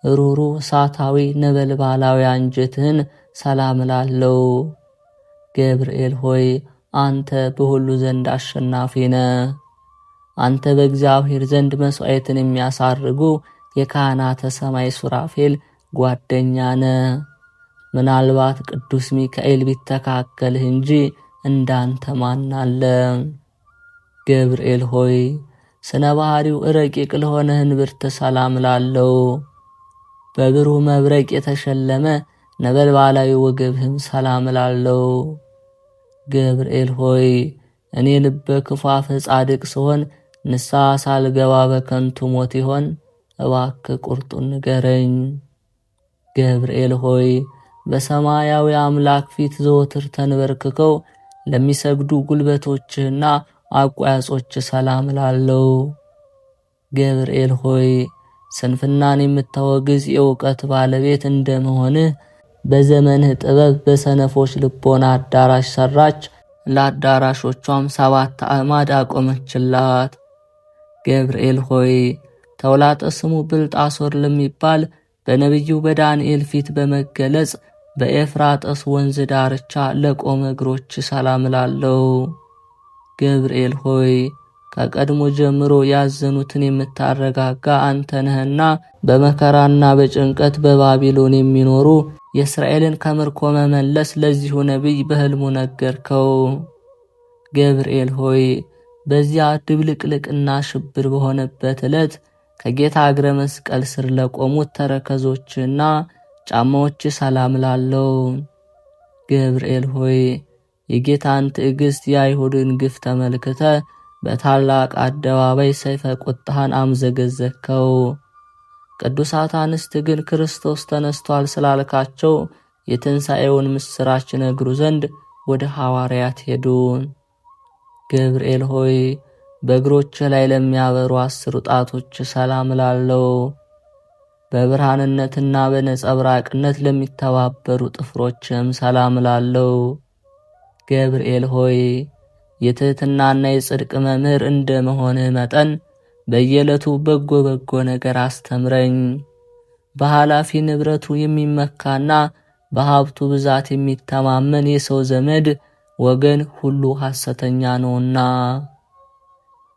ሩሩ እሳታዊ ነበልባላዊ አንጀትህን ሰላም ላለው። ገብርኤል ሆይ አንተ በሁሉ ዘንድ አሸናፊ ነህ። አንተ በእግዚአብሔር ዘንድ መሥዋዕትን የሚያሳርጉ የካህናተ ሰማይ ሱራፌል ጓደኛ ነህ። ምናልባት ቅዱስ ሚካኤል ቢተካከልህ እንጂ እንዳንተ ማን አለ? ገብርኤል ሆይ ስነ ባህሪው ረቂቅ ለሆነ እንብርት ሰላም ላለው። በብሩህ መብረቅ የተሸለመ ነበልባላዊ ወገብህም ሰላም ላለው። ገብርኤል ሆይ እኔ ልበ ክፋፍ ጻድቅ ስሆን ንስሐ ሳልገባ በከንቱ ሞት ይሆን? እባክህ ቁርጡን ንገረኝ። ገብርኤል ሆይ በሰማያዊ አምላክ ፊት ዘወትር ተንበርክከው ለሚሰግዱ ጉልበቶችህና አቋያጾች ሰላም ላለው። ገብርኤል ሆይ ስንፍናን የምታወግዝ የእውቀት ባለቤት እንደመሆንህ በዘመንህ ጥበብ በሰነፎች ልቦና አዳራሽ ሰራች፣ ለአዳራሾቿም 7 አዕማድ አቆመችላት። ገብርኤል ሆይ ተውላጠ ስሙ ብልጣሶር ለሚባል በነቢዩ በዳንኤል ፊት በመገለጽ በኤፍራጥስ ወንዝ ዳርቻ ለቆመ እግሮች ሰላም ላለው። ገብርኤል ሆይ ከቀድሞ ጀምሮ ያዘኑትን የምታረጋጋ አንተ ነህና በመከራና በጭንቀት በባቢሎን የሚኖሩ የእስራኤልን ከምርኮ መመለስ ለዚሁ ነቢይ በሕልሙ ነገርከው። ገብርኤል ሆይ በዚያ ድብልቅልቅና ሽብር በሆነበት ዕለት ከጌታ እግረ መስቀል ስር ለቆሙት ተረከዞችና ጫማዎች ሰላም ላለው። ገብርኤል ሆይ የጌታን ትዕግስት የአይሁድን ግፍ ተመልክተ በታላቅ አደባባይ ሰይፈ ቁጣህን አምዘገዘከው። ቅዱሳት አንስት ግን ክርስቶስ ተነስቷል ስላልካቸው የትንሣኤውን ምስራች ነግሩ ዘንድ ወደ ሐዋርያት ሄዱ። ገብርኤል ሆይ በእግሮች ላይ ለሚያበሩ 10 ጣቶች ሰላም ላለው። በብርሃንነትና በነጸብራቅነት ለሚተባበሩ ጥፍሮችም ሰላም ላለው። ገብርኤል ሆይ የትሕትናና የጽድቅ መምህር እንደመሆንህ መጠን በየዕለቱ በጎ ነገር አስተምረኝ። በኃላፊ ንብረቱ የሚመካና በሀብቱ ብዛት የሚተማመን የሰው ዘመድ ወገን ሁሉ ሐሰተኛ ነውና።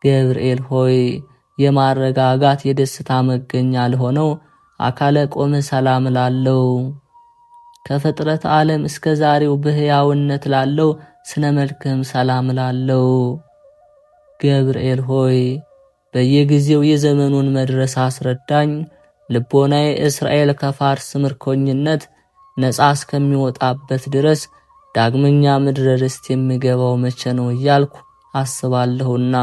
ገብርኤል ሆይ የማረጋጋት የደስታ መገኛ ለሆነው አካለ ቆምህ ሰላም ላለው ከፍጥረት ዓለም እስከ ዛሬው በሕያውነት ላለው ስነ መልክህም ሰላም ላለው ገብርኤል ሆይ በየጊዜው የዘመኑን መድረስ አስረዳኝ። ልቦናዬ እስራኤል ከፋርስ ምርኮኝነት ነፃ እስከሚወጣበት ድረስ ዳግመኛ ምድረ ርስት የሚገባው መቼ ነው እያልኩ አስባለሁና።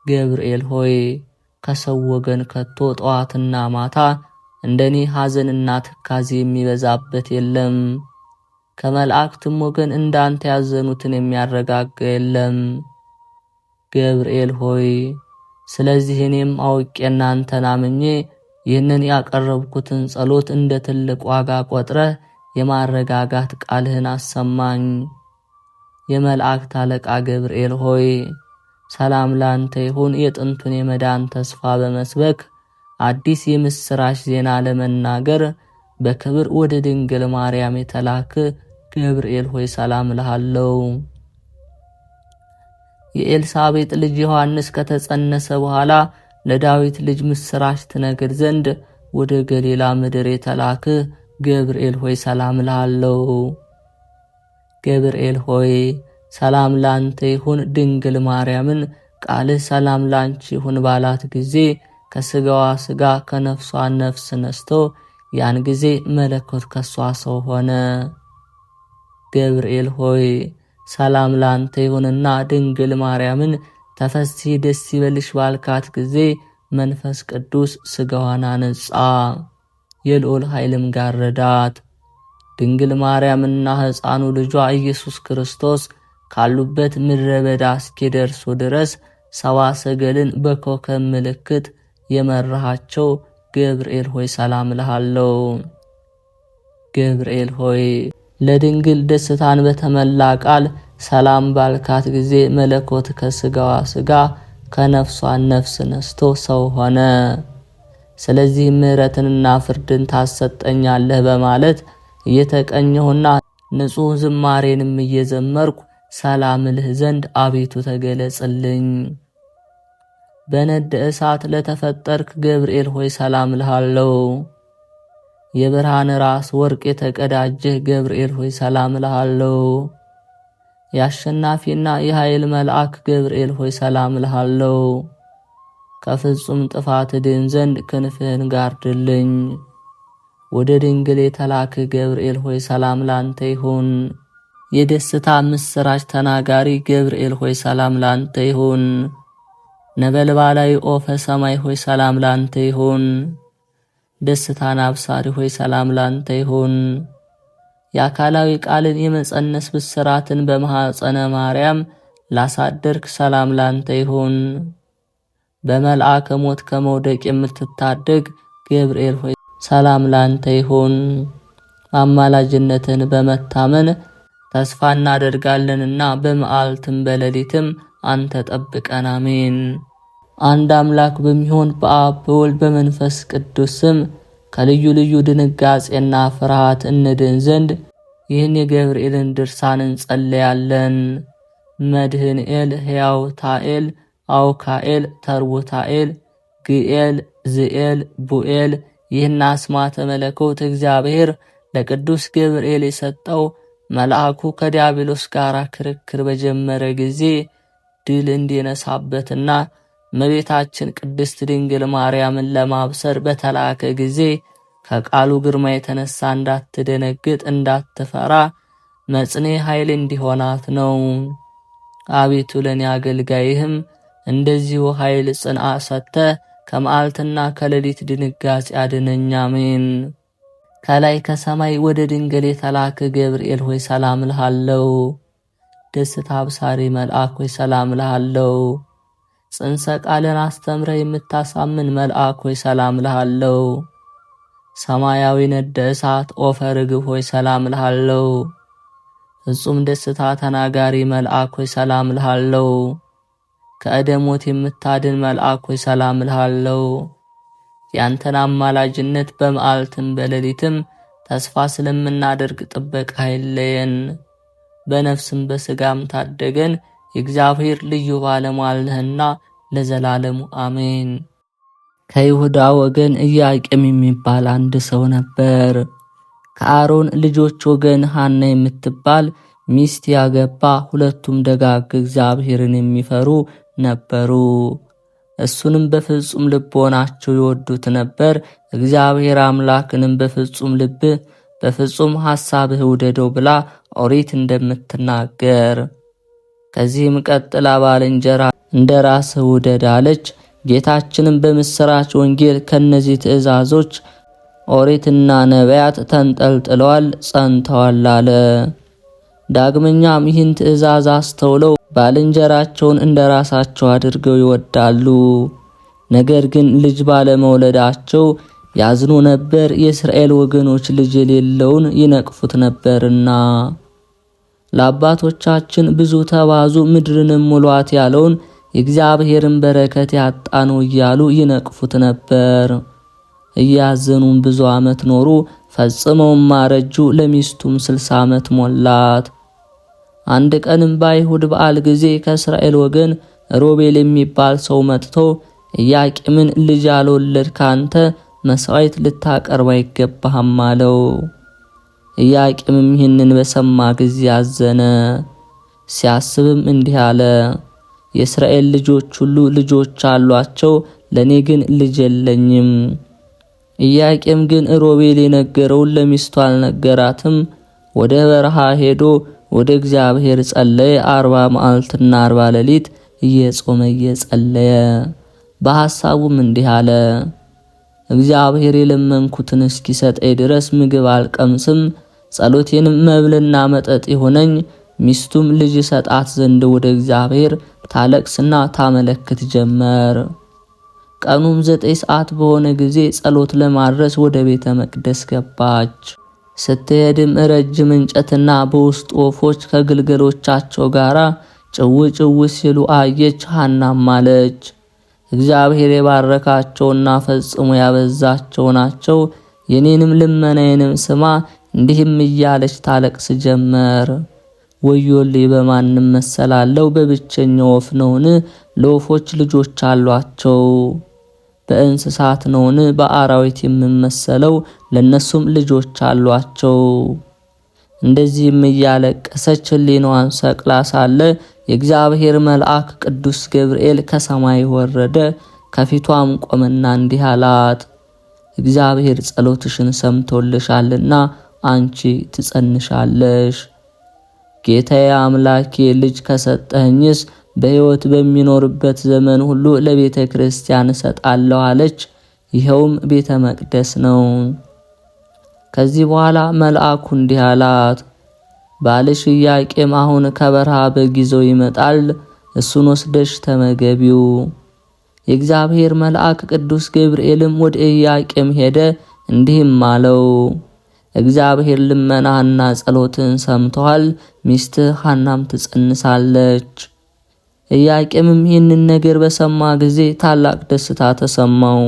ገብርኤል ሆይ ከሰው ወገን ከቶ ጠዋትና ማታ እንደኔ ሐዘንና ትካዜ የሚበዛበት የለም። ከመላእክትም ወገን እንዳንተ ያዘኑትን የሚያረጋጋ የለም። ገብርኤል ሆይ ስለዚህ እኔም አውቄ እናንተን አምኜ ይህንን ያቀረብኩትን ጸሎት እንደ ትልቅ ዋጋ ቆጥረህ የማረጋጋት ቃልህን አሰማኝ። የመላእክት አለቃ ገብርኤል ሆይ ሰላም ላንተ ይሁን። የጥንቱን የመዳን ተስፋ በመስበክ አዲስ የምስራች ዜና ለመናገር በክብር ወደ ድንግል ማርያም የተላክ ገብርኤል ሆይ ሰላም እልሃለሁ። የኤልሳቤጥ ልጅ ዮሐንስ ከተጸነሰ በኋላ ለዳዊት ልጅ ምስራች ትነግር ዘንድ ወደ ገሊላ ምድር የተላክ ገብርኤል ሆይ ሰላም እልሃለሁ። ገብርኤል ሆይ ሰላም ላንተ ይሁን። ድንግል ማርያምን ቃልህ ሰላም ላንቺ ይሁን ባላት ጊዜ ከስጋዋ ስጋ ከነፍሷ ነፍስ ነስቶ ያን ጊዜ መለኮት ከሷ ሰው ሆነ። ገብርኤል ሆይ ሰላም ላንተ ይሁንና ድንግል ማርያምን ተፈሥሒ ደስ ይበልሽ ባልካት ጊዜ መንፈስ ቅዱስ ስጋዋን አነጻ፣ የልዑል ኃይልም ጋረዳት። ድንግል ማርያምና ሕፃኑ ልጇ ኢየሱስ ክርስቶስ ካሉበት ምድረ በዳ እስኪደርሱ ድረስ ሰብአ ሰገልን በኮከብ ምልክት የመራሃቸው ገብርኤል ሆይ ሰላም እልሃለሁ። ገብርኤል ሆይ ለድንግል ደስታን በተመላ ቃል ሰላም ባልካት ጊዜ መለኮት ከስጋዋ ስጋ ከነፍሷ ነፍስ ነስቶ ሰው ሆነ። ስለዚህ ምሕረትንና ፍርድን ታሰጠኛለህ በማለት እየተቀኘሁና ንጹሕ ዝማሬንም እየዘመርኩ ሰላም እልህ ዘንድ አቤቱ ተገለጽልኝ። በነደ እሳት ለተፈጠርክ ገብርኤል ሆይ ሰላም እልሃለሁ። የብርሃን ራስ ወርቅ የተቀዳጀህ ገብርኤል ሆይ ሰላም እልሃለሁ። የአሸናፊና የኃይል መልአክ ገብርኤል ሆይ ሰላም እልሃለሁ። ከፍጹም ጥፋት ድን ዘንድ ክንፍህን ጋርድልኝ። ወደ ድንግል የተላክ ገብርኤል ሆይ ሰላም ላንተ ይሁን። የደስታ ምስራች ተናጋሪ ገብርኤል ሆይ ሰላም ላንተ ይሁን። ነበልባላዊ ኦፈ ሰማይ ሆይ ሰላም ላንተ ይሁን። ደስታን አብሳሪ ሆይ ሰላም ላንተ ይሁን። የአካላዊ ቃልን የመጸነስ ብስራትን በማኅፀነ ማርያም ላሳደርክ ሰላም ላንተ ይሁን። በመልአከ ሞት ከመውደቅ የምትታደግ ገብርኤል ሆይ ሰላም ላንተ ይሁን። አማላጅነትን በመታመን ተስፋ እናደርጋለንና በመዓልትም በሌሊትም አንተ ጠብቀን፣ አሜን። አንድ አምላክ በሚሆን በአብ በወልድ በመንፈስ ቅዱስ ስም ከልዩ ልዩ ድንጋጼና ፍርሃት እንድን ዘንድ ይህን የገብርኤልን ድርሳን እንጸለያለን። መድህንኤል፣ ሕያውታኤል፣ አውካኤል፣ ተርቡታኤል፣ ግኤል፣ ዝኤል፣ ቡኤል። ይህን አስማተ መለኮት እግዚአብሔር ለቅዱስ ገብርኤል የሰጠው መልአኩ ከዲያብሎስ ጋር ክርክር በጀመረ ጊዜ ድል እንዲነሳበትና እመቤታችን ቅድስት ድንግል ማርያምን ለማብሰር በተላከ ጊዜ ከቃሉ ግርማ የተነሳ እንዳትደነግጥ እንዳትፈራ መጽኔ ኃይል እንዲሆናት ነው። አቤቱ ለኔ አገልጋይህም እንደዚሁ ኃይል ጽንዓ ሰጥተህ ከመዓልትና ከሌሊት ድንጋጼ አድነኝ፣ አሜን። ከላይ ከሰማይ ወደ ድንግል የተላከ ገብርኤል ሆይ ሰላም እልሃለሁ። ደስታ አብሳሪ መልአክ ሆይ ሰላም እልሃለሁ። ጽንሰ ቃልን አስተምረህ የምታሳምን መልአክ ሆይ ሰላም እልሃለሁ። ሰማያዊ ነደ እሳት ኦፈ ርግብ ሆይ ሰላም እልሃለሁ። ፍጹም ደስታ ተናጋሪ መልአክ ሆይ ሰላም እልሃለሁ። ከእደሞት የምታድን መልአክ ሆይ ሰላም እልሃለሁ። ያንተን አማላጅነት በመዓልትም በሌሊትም ተስፋ ስለምናደርግ ጥበቃ አይለየን። በነፍስም በሥጋም ታደገን። የእግዚአብሔር ልዩ ባለሟል ነህና ለዘላለሙ አሜን። ከይሁዳ ወገን ኢያቄም የሚባል አንድ ሰው ነበር። ከአሮን ልጆች ወገን ሐና የምትባል ሚስት ያገባ። ሁለቱም ደጋግ እግዚአብሔርን የሚፈሩ ነበሩ። እሱንም በፍጹም ልቦናቸው ይወዱት ነበር። እግዚአብሔር አምላክንም በፍጹም ልብህ በፍጹም ሐሳብህ ውደደው ብላ ኦሪት እንደምትናገር፣ ከዚህም ቀጥላ ባልንጀራ እንደ ራስህ ውደድ አለች። ጌታችንም በምሥራች ወንጌል ከነዚህ ትእዛዞች ኦሪትና ነቢያት ተንጠልጥለዋል ጸንተዋል አለ። ዳግመኛም ይህን ትእዛዝ አስተውለው ባልንጀራቸውን እንደ ራሳቸው አድርገው ይወዳሉ። ነገር ግን ልጅ ባለመውለዳቸው ያዝኑ ነበር። የእስራኤል ወገኖች ልጅ የሌለውን ይነቅፉት ነበርና ለአባቶቻችን ብዙ ተባዙ ምድርንም ሙሏት ያለውን የእግዚአብሔርን በረከት ያጣኑ እያሉ ይነቅፉት ነበር። እያዘኑም ብዙ ዓመት ኖሩ። ፈጽመውም ማረጁ። ለሚስቱም 60 ዓመት ሞላት። አንድ ቀንም በአይሁድ በዓል ጊዜ ከእስራኤል ወገን ሮቤል የሚባል ሰው መጥቶ ኢያቄምን ልጅ ያልወለድክ አንተ መሥዋዕት ልታቀርብ አይገባህም አለው። ኢያቄምም ይህንን በሰማ ጊዜ አዘነ። ሲያስብም እንዲህ አለ፣ የእስራኤል ልጆች ሁሉ ልጆች አሏቸው፣ ለእኔ ግን ልጅ የለኝም። ኢያቄም ግን ሮቤል የነገረውን ለሚስቱ አልነገራትም። ወደ በረሃ ሄዶ ወደ እግዚአብሔር ጸለየ። 40 መዓልትና 40 ሌሊት እየጾመ እየጸለየ በሐሳቡም እንዲህ አለ፣ እግዚአብሔር የለመንኩትን እስኪሰጠኝ ድረስ ምግብ አልቀምስም። ጸሎቴንም መብልና መጠጥ ይሆነኝ። ሚስቱም ልጅ ሰጣት ዘንድ ወደ እግዚአብሔር ታለቅስና ታመለክት ጀመር። ቀኑም 9 ሰዓት በሆነ ጊዜ ጸሎት ለማድረስ ወደ ቤተ መቅደስ ገባች። ስትሄድም ረጅም እንጨትና በውስጡ ወፎች ከግልገሎቻቸው ጋር ጭው ጭው ሲሉ አየች። ሐናም አለች፣ እግዚአብሔር የባረካቸውና ፈጽሞ ያበዛቸው ናቸው፣ የኔንም ልመናዬንም ስማ። እንዲህም እያለች ታለቅስ ጀመር። ወዮልኝ፣ በማንም መሰላለው? በብቸኛው ወፍ ነውን? ለወፎች ልጆች አሏቸው። በእንስሳት ነውን? በአራዊት የምመሰለው? ለነሱም ልጆች አሏቸው። እንደዚህም እያለቀሰች ሕሊናዋን ሰቅላ ሳለ የእግዚአብሔር መልአክ ቅዱስ ገብርኤል ከሰማይ ወረደ። ከፊቷም ቆመና እንዲህ አላት፣ እግዚአብሔር ጸሎትሽን ሰምቶልሻልና አንቺ ትጸንሻለሽ። ጌታዬ አምላኬ ልጅ ከሰጠኸኝስ በሕይወት በሚኖርበት ዘመን ሁሉ ለቤተ ክርስቲያን እሰጣለሁ አለች። ይኸውም ቤተ መቅደስ ነው። ከዚህ በኋላ መልአኩ እንዲህ አላት፣ ባልሽ ኢያቄም አሁን ከበረሃ በግ ይዞ ይመጣል፣ እሱን ወስደሽ ተመገቢው። የእግዚአብሔር መልአክ ቅዱስ ገብርኤልም ወደ ኢያቄም ሄደ፣ እንዲህም አለው፣ እግዚአብሔር ልመናህና ጸሎትን ሰምቷል። ሚስትህ ሐናም ትጸንሳለች። ኢያቄምም ይህንን ነገር በሰማ ጊዜ ታላቅ ደስታ ተሰማው፣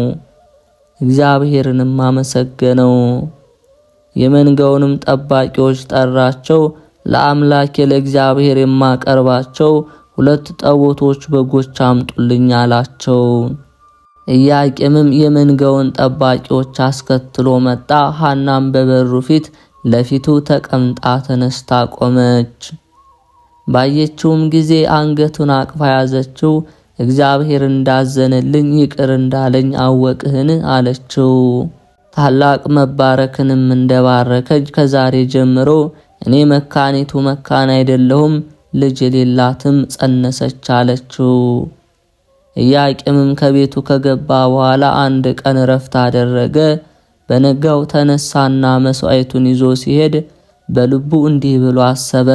እግዚአብሔርንም አመሰገነው። የመንጋውንም ጠባቂዎች ጠራቸው። ለአምላኬ ለእግዚአብሔር የማቀርባቸው 2 ጠቦቶች በጎች አምጡልኝ አላቸው። ኢያቄምም የመንጋውን ጠባቂዎች አስከትሎ መጣ። ሐናም በበሩ ፊት ለፊቱ ተቀምጣ ተነስታ ቆመች። ባየችውም ጊዜ አንገቱን አቅፋ ያዘችው። እግዚአብሔር እንዳዘነልኝ ይቅር እንዳለኝ አወቅህን አለችው። ታላቅ መባረክንም እንደባረከች ከዛሬ ጀምሮ እኔ መካኒቱ መካን አይደለሁም፣ ልጅ የሌላትም ጸነሰች አለችው። ኢያቄምም ከቤቱ ከገባ በኋላ አንድ ቀን ረፍት አደረገ። በነጋው ተነሳና መስዋዕቱን ይዞ ሲሄድ በልቡ እንዲህ ብሎ አሰበ፣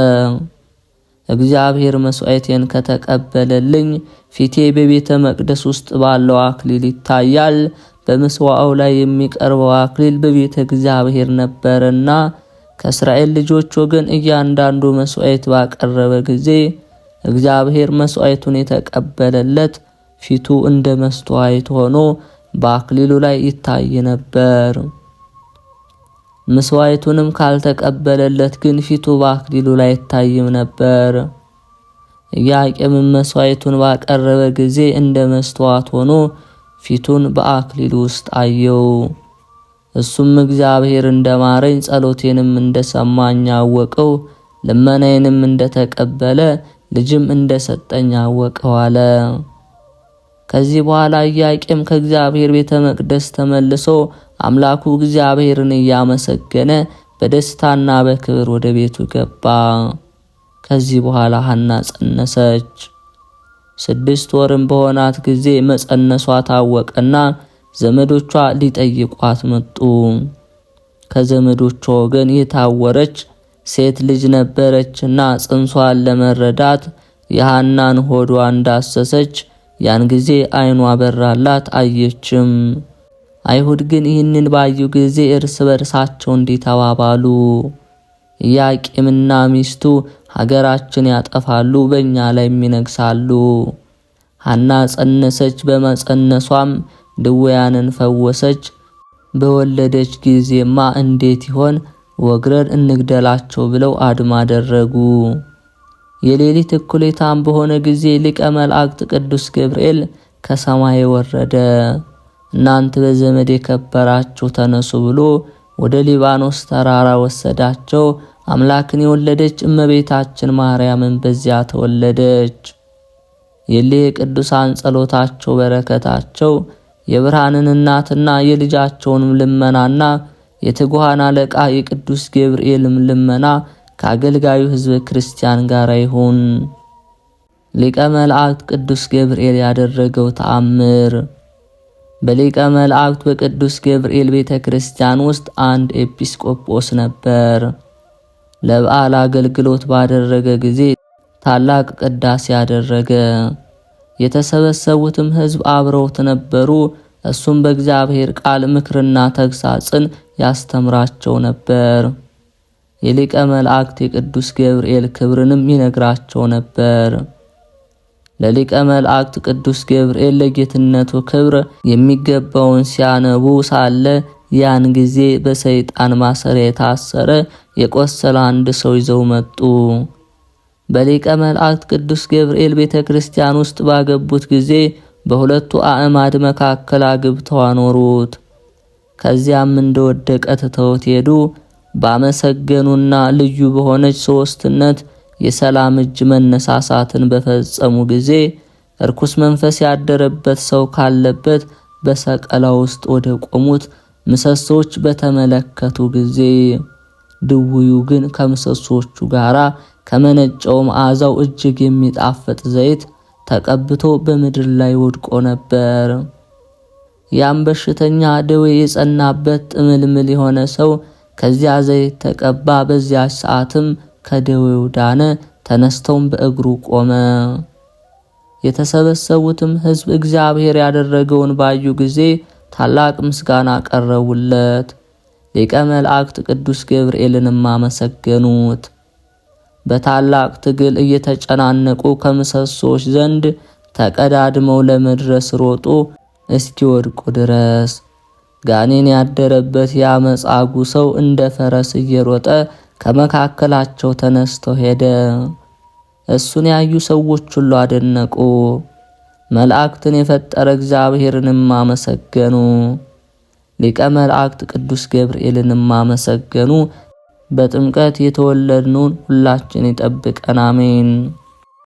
እግዚአብሔር መስዋዕቴን ከተቀበለልኝ ፊቴ በቤተ መቅደስ ውስጥ ባለው አክሊል ይታያል። በመስዋዕቱ ላይ የሚቀርበው አክሊል በቤተ እግዚአብሔር ነበርና ከእስራኤል ልጆች ወገን እያንዳንዱ መስዋዕት ባቀረበ ጊዜ እግዚአብሔር መስዋዕቱን የተቀበለለት ፊቱ እንደ መስተዋዕት ሆኖ በአክሊሉ ላይ ይታይ ነበር። መስዋዕቱንም ካልተቀበለለት ግን ፊቱ በአክሊሉ ላይ አይታይም ነበር። ኢያቄምም መስዋዕቱን ባቀረበ ጊዜ እንደ መስተዋት ሆኖ ፊቱን በአክሊሉ ውስጥ አየው። እሱም እግዚአብሔር እንደማረኝ ጸሎቴንም እንደሰማኝ አወቀው፣ ልመናዬንም እንደተቀበለ ልጅም እንደሰጠኝ አወቀው አለ። ከዚህ በኋላ ኢያቄም ከእግዚአብሔር ቤተ መቅደስ ተመልሶ አምላኩ እግዚአብሔርን እያመሰገነ በደስታና በክብር ወደ ቤቱ ገባ። ከዚህ በኋላ ሐና ጸነሰች። 6 ወርም በሆናት ጊዜ መጸነሷ ታወቀና ዘመዶቿ ሊጠይቋት መጡ። ከዘመዶቿ ወገን የታወረች ሴት ልጅ ነበረችና ጽንሷን ለመረዳት የሐናን ሆዷን ዳሰሰች። ያን ጊዜ ዓይኗ በራላት፣ አየችም። አይሁድ ግን ይህንን ባዩ ጊዜ እርስ በርሳቸው እንዲህ ተባባሉ፣ ኢያቄምና ሚስቱ ሀገራችን ያጠፋሉ፣ በእኛ ላይ ይነግሳሉ። ሐና ጸነሰች፣ በመጸነሷም ድውያንን ፈወሰች። በወለደች ጊዜማ እንዴት ይሆን ወግረን እንግደላቸው ብለው አድማ አደረጉ። የሌሊት እኩሌታም በሆነ ጊዜ ሊቀ መላእክት ቅዱስ ገብርኤል ከሰማይ ወረደ። እናንተ በዘመድ የከበራችሁ ተነሱ ብሎ ወደ ሊባኖስ ተራራ ወሰዳቸው። አምላክን የወለደች እመቤታችን ማርያምን በዚያ ተወለደች። የእሊህ ቅዱሳን ጸሎታቸው በረከታቸው የብርሃንን እናትና የልጃቸውንም ልመናና የትጉሃን አለቃ የቅዱስ ገብርኤልም ልመና ከአገልጋዩ ሕዝበ ክርስቲያን ጋር ይሁን። ሊቀ መላእክት ቅዱስ ገብርኤል ያደረገው ተአምር። በሊቀ መላእክት በቅዱስ ገብርኤል ቤተ ክርስቲያን ውስጥ አንድ ኤጲስቆጶስ ነበር። ለበዓል አገልግሎት ባደረገ ጊዜ ታላቅ ቅዳሴ ያደረገ። የተሰበሰቡትም ሕዝብ አብረውት ነበሩ። እሱም በእግዚአብሔር ቃል ምክርና ተግሳጽን ያስተምራቸው ነበር። የሊቀ መላእክት የቅዱስ ገብርኤል ክብርንም ይነግራቸው ነበር። ለሊቀ መላእክት ቅዱስ ገብርኤል ለጌትነቱ ክብር የሚገባውን ሲያነቡ ሳለ ያን ጊዜ በሰይጣን ማሰሪያ የታሰረ የቆሰለ አንድ ሰው ይዘው መጡ። በሊቀ መላእክት ቅዱስ ገብርኤል ቤተ ክርስቲያን ውስጥ ባገቡት ጊዜ በሁለቱ አዕማድ መካከል አግብተው አኖሩት። ከዚያም እንደወደቀ ትተውት ሄዱ። ባመሰገኑና ልዩ በሆነች ሶስትነት የሰላም እጅ መነሳሳትን በፈጸሙ ጊዜ እርኩስ መንፈስ ያደረበት ሰው ካለበት በሰቀላ ውስጥ ወደ ቆሙት ምሰሶች በተመለከቱ ጊዜ ድውዩ ግን ከምሰሶቹ ጋራ ከመነጨው መዓዛው እጅግ የሚጣፍጥ ዘይት ተቀብቶ በምድር ላይ ወድቆ ነበር። ያም በሽተኛ ደዌ የጸናበት ጥምልምል የሆነ ሰው ከዚያ ዘይት ተቀባ። በዚያ ሰዓትም ከደዌው ዳነ። ተነስተውም በእግሩ ቆመ። የተሰበሰቡትም ሕዝብ እግዚአብሔር ያደረገውን ባዩ ጊዜ ታላቅ ምስጋና ቀረቡለት። ሊቀ መላእክት ቅዱስ ገብርኤልንም አመሰገኑት። በታላቅ ትግል እየተጨናነቁ ከምሰሶች ዘንድ ተቀዳድመው ለመድረስ ሮጡ እስኪወድቁ ድረስ። ጋኔን ያደረበት ያ መጻጉዕ ሰው እንደ ፈረስ እየሮጠ ከመካከላቸው ተነስቶ ሄደ። እሱን ያዩ ሰዎች ሁሉ አደነቁ። መላእክትን የፈጠረ እግዚአብሔርንም አመሰገኑ። ሊቀ መላእክት ቅዱስ ገብርኤልንም አመሰገኑ። በጥምቀት የተወለድነውን ሁላችን ይጠብቀን፣ አሜን።